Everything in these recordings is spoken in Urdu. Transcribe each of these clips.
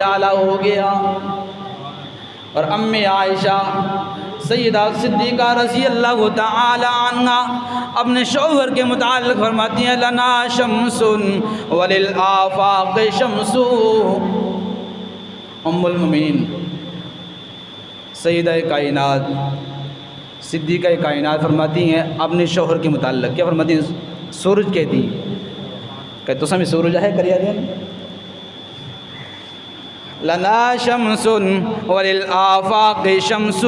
اعلیٰ ہو گیا۔ اور امی عائشہ سیدہ صدیقہ رضی اللہ تعالی عنہ اپنے شوہر کے متعلق فرماتی ہیں لنا شمس وللآفاق شمس۔ ام المؤمنین سیدہ کائنات صدیقہ کائنات فرماتی ہیں اپنے شوہر کے متعلق، کیا فرماتی ہیں؟ سورج کہتی کہ تو سمجھ سورج ہے کریا دین لنا شمس وللآفاق شمس،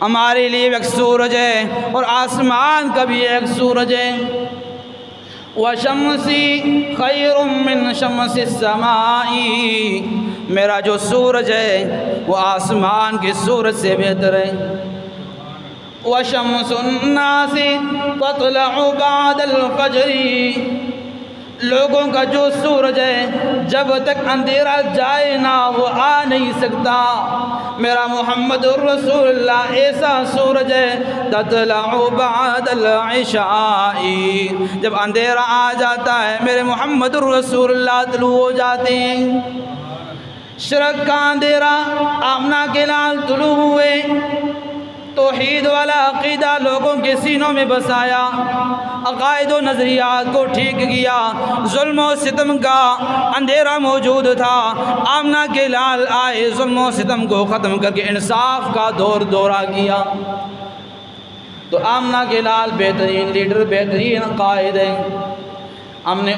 ہمارے لیے ایک سورج ہے اور آسمان کا بھی ایک سورج ہے۔ وشمسی خیر من شمس السماء، میرا جو سورج ہے وہ آسمان کے سورج سے بہتر ہے۔ وشمس الناس تطلع بعد الفجر، لوگوں کا جو سورج ہے جب تک اندھیرا جائے نہ وہ آ نہیں سکتا، میرا محمد الرسول اللہ ایسا سورج ہے تطلع بعد العشاء، جب اندھیرا آ جاتا ہے میرے محمد الرسول اللہ طلوع ہو جاتے ہیں۔ شرق کا اندھیرا آمنہ کے لال طلوع ہوئے، توحید والا عقیدہ لوگوں کے سینوں میں بسایا، عقائد و نظریات کو ٹھیک کیا، ظلم و ستم کا اندھیرا موجود تھا، آمنہ کے لال آئے ظلم و ستم کو ختم کر کے انصاف کا دورہ کیا۔ تو آمنہ کے لال بہترین لیڈر، بہترین قائد ہیں۔ ہم نے